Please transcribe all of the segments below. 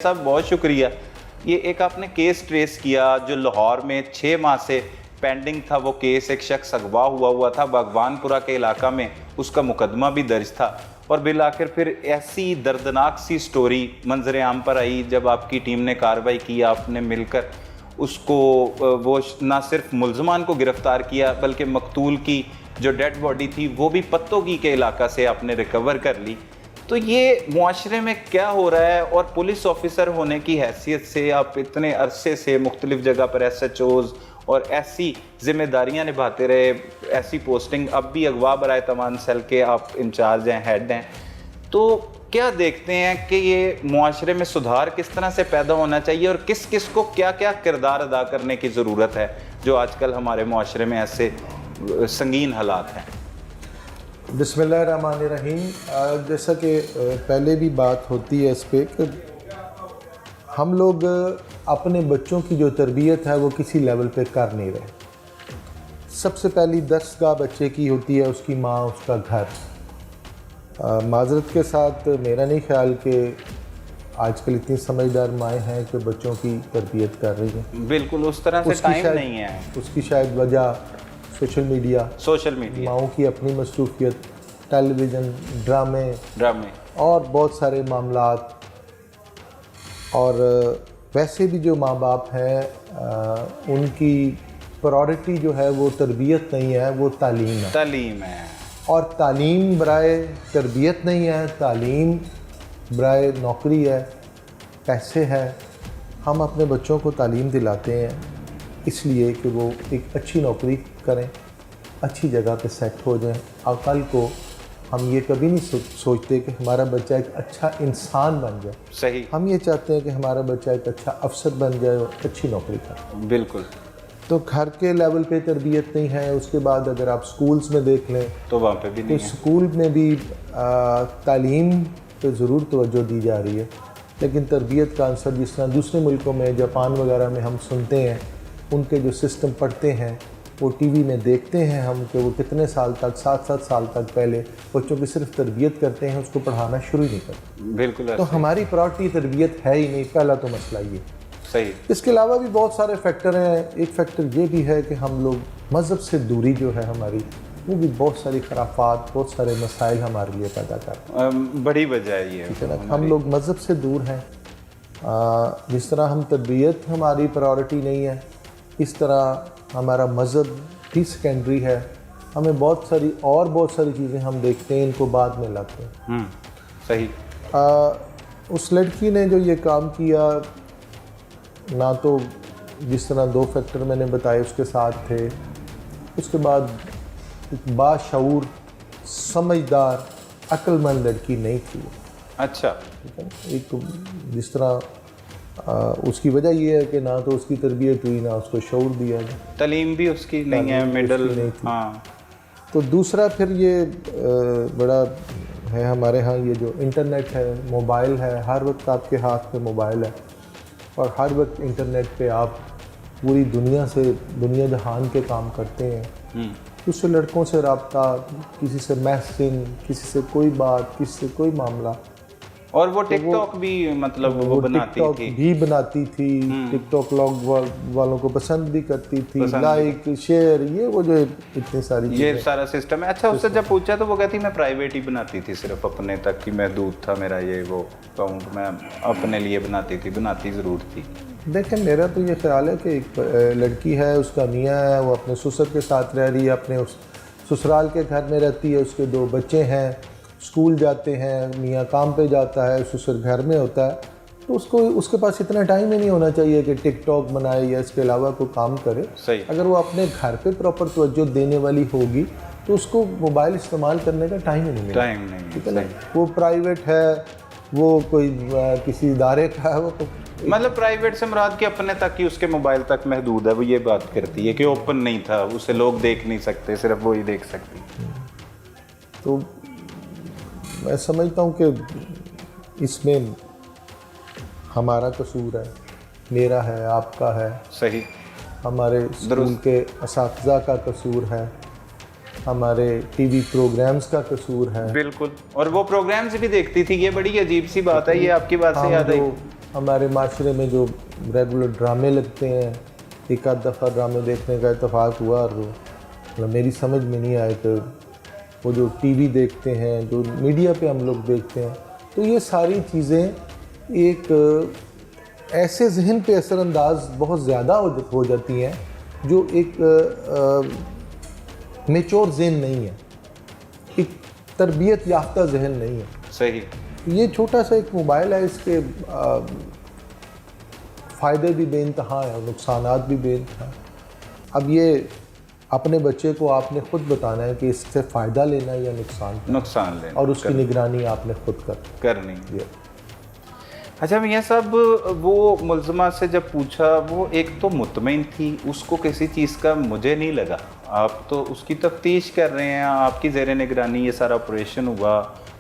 साहब बहुत शुक्रिया। ये एक आपने केस ट्रेस किया जो लाहौर में 6 माह से पेंडिंग था। वो केस एक शख्स अगवा हुआ था भगवानपुरा के इलाका में, उसका मुकदमा भी दर्ज था और बिल आखिर फिर ऐसी दर्दनाक सी स्टोरी मंजर आम पर आई जब आपकी टीम ने कार्रवाई की। आपने मिलकर उसको वो ना सिर्फ मुल्ज़मान को गिरफ़्तार किया बल्कि मकतूल की जो डेड बॉडी थी वो भी पत्तोगी के इलाका से आपने रिकवर कर ली। तो ये मुआशरे में क्या हो रहा है, और पुलिस ऑफिसर होने की हैसियत से आप इतने अरसे से मुख्तलिफ जगह पर SHOs और ऐसी जिम्मेदारियां निभाते रहे, ऐसी पोस्टिंग, अब भी अगवा बराए तमान सेल के आप इंचार्ज हैं, हेड हैं, तो क्या देखते हैं कि ये मुआशरे में सुधार किस तरह से पैदा होना चाहिए और किस किस को क्या क्या किरदार अदा करने की ज़रूरत है जो आजकल हमारे मुआशरे में ऐसे संगीन हालात हैं? बिस्मिल्लाहिर्रहमानिर्रहीम। जैसा कि पहले भी बात होती है इस पर कि हम लोग अपने बच्चों की जो तरबियत है वो किसी लेवल पे कर नहीं रहे। सबसे पहली दस्तगाह बच्चे की होती है उसकी माँ, उसका घर। माजरत के साथ मेरा नहीं ख्याल कि आजकल इतनी समझदार माएँ हैं कि बच्चों की तरबियत कर रही हैं। बिल्कुल उस तरह से टाइम नहीं है। उसकी शायद वजह सोशल मीडिया, माओं की अपनी मसरूफियत, टेलीविज़न, ड्रामे और बहुत सारे मामलात। और वैसे भी जो माँ बाप हैं उनकी प्रायोरिटी जो है वो तरबियत नहीं है, वो तालीम है। और तालीम बराए तरबियत नहीं है, तालीम बराए नौकरी है, पैसे है। हम अपने बच्चों को तालीम दिलाते हैं इसलिए कि वो एक अच्छी नौकरी करें, अच्छी जगह पे सेट हो जाएं। कल को हम ये कभी नहीं सोचते कि हमारा बच्चा एक अच्छा इंसान बन जाए। सही। हम ये चाहते हैं कि हमारा बच्चा एक अच्छा अफसर बन जाए और अच्छी नौकरी करे। बिल्कुल। तो घर के लेवल पे तरबियत नहीं है। उसके बाद अगर आप स्कूल्स में देख लें तो वहाँ पे भी नहीं तो है। स्कूल में भी तालीम पे ज़रूर तवज्जो दी जा रही है, लेकिन तरबियत का आंसर जिस तरह दूसरे मुल्कों में, जापान वगैरह में हम सुनते हैं, उनके जो सिस्टम पढ़ते हैं वो टीवी में देखते हैं हम कि वो कितने साल तक, 7-7 साल तक पहले बच्चों की सिर्फ तरबियत करते हैं, उसको पढ़ाना शुरू नहीं करते। बिल्कुल। तो हमारी प्रायोरिटी तरबियत है ही नहीं, पहला तो मसला ये। सही। इसके अलावा भी बहुत सारे फैक्टर हैं। एक फैक्टर ये भी है कि हम लोग मज़हब से दूरी जो है हमारी, वो भी बहुत सारी खराफात, बहुत सारे मसाइल हमारे लिए पैदा कर बड़ी वजह है ये। ठीक है ना, हम लोग मज़हब से दूर हैं। जिस तरह हम तरबियत हमारी प्रायोरिटी नहीं है, इस तरह हमारा मज़हब भी सेकेंडरी है। हमें बहुत सारी चीज़ें हम देखते हैं, इनको बाद में लाते हैं। सही। उस लड़की ने जो ये काम किया, ना तो जिस तरह 2 फैक्टर मैंने बताए उसके साथ थे, उसके बाद एक बाशऊर, समझदार, अक्लमंद लड़की नहीं थी। अच्छा। ठीक है। एक जिस तरह उसकी वजह ये है कि ना तो उसकी तरबियत हुई, ना उसको शऊर दिया गया, तालीम भी उसकी नहीं है, मिडल नहीं थी। हाँ। तो दूसरा फिर ये बड़ा है हमारे यहाँ, ये जो इंटरनेट है, मोबाइल है, हर वक्त आपके हाथ में मोबाइल है और हर वक्त इंटरनेट पे आप पूरी दुनिया से, दुनिया जहान के काम करते हैं। दूसरे लड़कों से रब्ता, किसी से मैसेजिंग, किसी से कोई बात, किसी से कोई मामला। और वो टिकटॉक भी मतलब वो बनाती थी। टिकटॉक लॉग वालों को पसंद भी करती थी, लाइक शेयर, ये वो जो इतनी सारी ये सारा सिस्टम है। अच्छा, उससे जब पूछा तो वो कहती मैं प्राइवेट ही बनाती थी, सिर्फ अपने तक ही महदूद था मेरा ये वो अकाउंट, मैं अपने लिए बनाती ज़रूर थी। देखें, मेरा तो ये ख्याल है कि एक लड़की है, उसका मियाँ है, वो अपने ससुर के साथ रह रही है, अपने उस ससुराल के घर में रहती है, उसके 2 बच्चे हैं, स्कूल जाते हैं, मियाँ काम पे जाता है, ससुर घर में होता है, तो उसके पास इतना टाइम ही नहीं होना चाहिए कि टिकटॉक बनाए या इसके अलावा कोई काम करे। सही। अगर वो अपने घर पे प्रॉपर तवज्जो देने वाली होगी तो उसको मोबाइल इस्तेमाल करने का टाइम ही नहीं मिलेगा। ठीक है ना, वो प्राइवेट है, वो कोई किसी इदारे का है, वो मतलब प्राइवेट से मुराद के अपने तक ही, उसके मोबाइल तक महदूद है। वो ये बात करती है कि ओपन नहीं था, उसे लोग देख नहीं सकते, सिर्फ वो ही देख सकती। तो मैं समझता हूँ कि इसमें हमारा कसूर है, मेरा है, आपका है। सही। हमारे स्कूल के असातिज़ा का कसूर है, हमारे टीवी प्रोग्राम्स का कसूर है। बिल्कुल। और वो प्रोग्राम्स भी देखती थी, ये बड़ी अजीब सी बात है, ये आपकी बात से याद आई। हमारे माशरे में जो रेगुलर ड्रामे लगते हैं, एक आध दफ़ा ड्रामे देखने का इत्तेफाक हुआ और मतलब मेरी समझ में नहीं आए कि वो जो टीवी देखते हैं, जो मीडिया पे हम लोग देखते हैं, तो ये सारी चीज़ें एक ऐसे जहन पे असरअंदाज बहुत ज़्यादा हो जाती हैं जो एक मेच्योर जहन नहीं है, एक तरबियत याफ्ता जहन नहीं है। सही। ये छोटा सा एक मोबाइल है, इसके फ़ायदे भी बेइंतहा हैं और नुकसानात भी बेइंतहा। अब ये अपने बच्चे को आपने ख़ुद बताना है कि इससे फ़ायदा लेना है या नुकसान लेना, और उसकी निगरानी आपने ख़ुद करनी है। अच्छा मियाँ साहब, वो मुलज़मा से जब पूछा, वो एक तो मुतमईन थी, उसको किसी चीज़ का मुझे नहीं लगा। आप तो उसकी तफ्तीश कर रहे हैं, आपकी ज़ेर निगरानी ये सारा ऑपरेशन हुआ,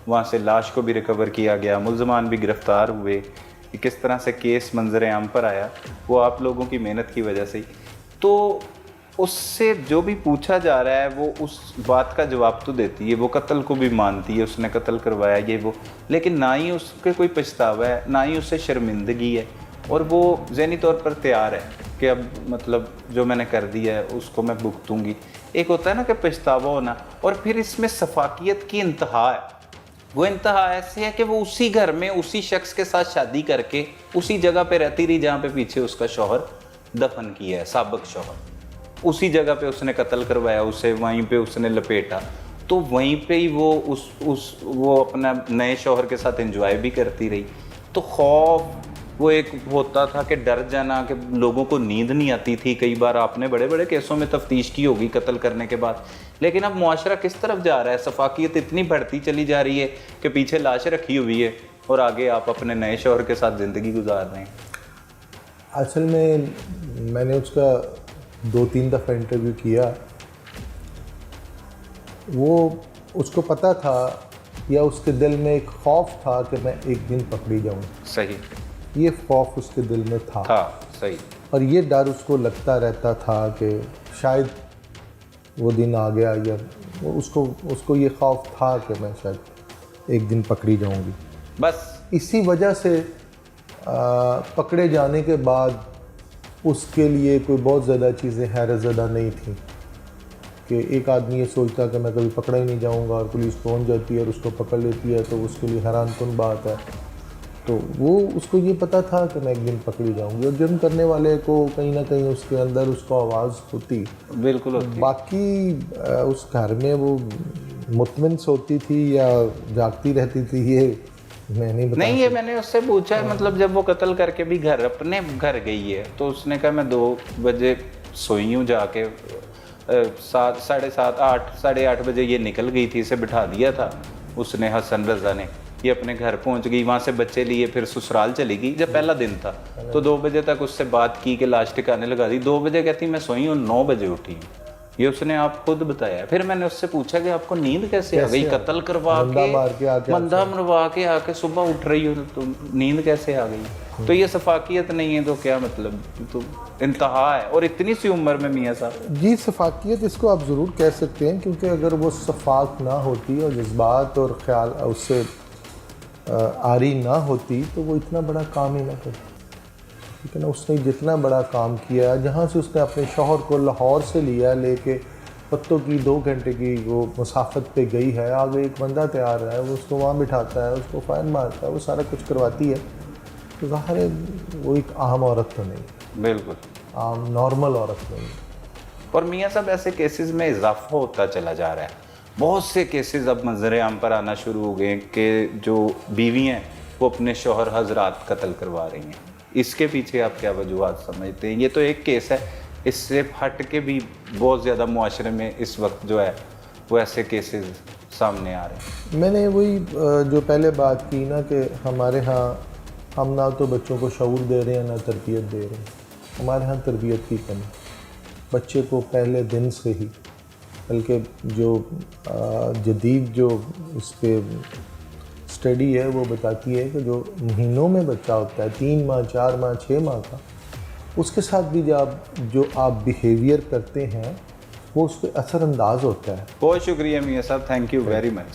वहाँ से लाश को भी रिकवर किया गया, मुलज़मान भी गिरफ़्तार हुए, किस तरह से केस मंजर आम पर आया, वो आप लोगों की मेहनत की वजह से ही। तो उससे जो भी पूछा जा रहा है वो उस बात का जवाब तो देती है, वो कत्ल को भी मानती है, उसने कत्ल करवाया ये वो, लेकिन ना ही उसके कोई पछतावा है, ना ही उससे शर्मिंदगी है, और वो ज़हनी तौर पर तैयार है कि अब मतलब जो मैंने कर दिया है उसको मैं भुगतूंगी। एक होता है ना कि पछतावा होना, और फिर इसमें सफाकियत की इंतहा है। वो इंतहा ऐसी है कि वो उसी घर में उसी शख्स के साथ शादी करके उसी जगह पे रहती रही जहाँ पे पीछे उसका शौहर दफन किया है, साबिक शौहर। उसी जगह पे उसने कत्ल करवाया उसे, वहीं पे उसने लपेटा, तो वहीं पे ही वो अपना नए शौहर के साथ एंजॉय भी करती रही। तो खौफ वो एक होता था कि डर जाना, कि लोगों को नींद नहीं आती थी। कई बार आपने बड़े बड़े केसों में तफ्तीश की होगी कत्ल करने के बाद, लेकिन अब मुआशरा किस तरफ जा रहा है? सफाकियत इतनी बढ़ती चली जा रही है कि पीछे लाश रखी हुई है और आगे आप अपने नए शौहर के साथ ज़िंदगी गुजार रहे हैं। असल में मैंने उसका 2-3 दफ़ा इंटरव्यू किया। वो उसको पता था या उसके दिल में एक खौफ था कि मैं एक दिन पकड़ी जाऊँ। सही। ये खौफ उसके दिल में था। सही। और ये डर उसको लगता रहता था कि शायद वो दिन आ गया, या उसको ये खौफ था कि मैं शायद एक दिन पकड़ी जाऊँगी। बस इसी वजह से पकड़े जाने के बाद उसके लिए कोई बहुत ज़्यादा चीज़ें हैरत ज़दा नहीं थी कि एक आदमी ये सोचता कि मैं कभी पकड़ा ही नहीं जाऊंगा और पुलिस पहुंच जाती है और उसको पकड़ लेती है, तो उसके लिए हैरानकुन बात है। तो वो उसको ये पता था कि मैं एक दिन पकड़ी जाऊंगी, और जुर्म करने वाले को कहीं ना कहीं उसके अंदर उसको आवाज़ होती। बिल्कुल होती। बाकी उस घर में वो मुतमिन सोती थी या जागती रहती थी, ये मैं नहीं ये मैंने उससे पूछा है। मतलब जब वो कत्ल करके भी अपने घर गई है, तो उसने कहा मैं 2 बजे सोई हूँ जाके, 7, साढ़े 7, 8, साढ़े 8 बजे ये निकल गई थी, इसे बिठा दिया था उसने, हसन रज़ा ने। ये अपने घर पहुंच गई, वहाँ से बच्चे लिए फिर ससुराल चली गई जब पहला दिन था। तो 2 बजे तक उससे बात की कि लाश ठिकाने लगा दी। 2 बजे कहती मैं सोई हूँ, 9 बजे उठी हूँ, ये उसने आप खुद बताया। फिर मैंने उससे पूछा कि आपको नींद कैसे आ गई? कत्ल करवा के मंदा मरवा के आके सुबह उठ रही हो, तो नींद कैसे आ गई? तो ये सफाकियत नहीं है तो क्या मतलब? तो इंतहा है, और इतनी सी उम्र में मियाँ साहब। जी, सफाकियत इसको आप ज़रूर कह सकते हैं, क्योंकि अगर वो सफाक ना होती और जज्बात और ख्याल उससे आरी ना होती तो वो इतना बड़ा काम ही ना करती। ठीक है ना, उसने जितना बड़ा काम किया, जहाँ से उसने अपने शौहर को लाहौर से लिया, लेके पत्तों की 2 घंटे की वो मुसाफत पे गई है, आगे एक बंदा तैयार है, वो उसको वहाँ बिठाता है, उसको फ़ाइन मारता है, वो सारा कुछ करवाती है, तो ज़ाहिर है वो एक आम औरत तो नहीं। बिल्कुल आम नॉर्मल औरत नहीं। और मियाँ साहब ऐसे केसेस में इजाफा होता चला जा रहा है। बहुत से केसेस अब मंजर आम पर आना शुरू हो गए कि जो बीवी हैं वो अपने शौहर हजरात कत्ल करवा रही हैं। इसके पीछे आप क्या वजूहात समझते हैं? ये तो एक केस है, इससे हट के भी बहुत ज़्यादा मुआशरे में इस वक्त जो है वो ऐसे केसेस सामने आ रहे हैं। मैंने वही जो पहले बात की ना कि हमारे यहाँ हम ना तो बच्चों को शऊर दे रहे हैं ना तरबियत दे रहे हैं। हमारे यहाँ तरबियत की कमी, बच्चे को पहले दिन से ही, बल्कि जो जदीद जो उस पर स्टडी है वो बताती है कि जो महीनों में बच्चा होता है, 3 माह 4 माह 6 माह का, उसके साथ भी जो आप बिहेवियर करते हैं वो उस पर असरअंदाज होता है। बहुत शुक्रिया मियाँ साहब, थैंक यू वेरी मच।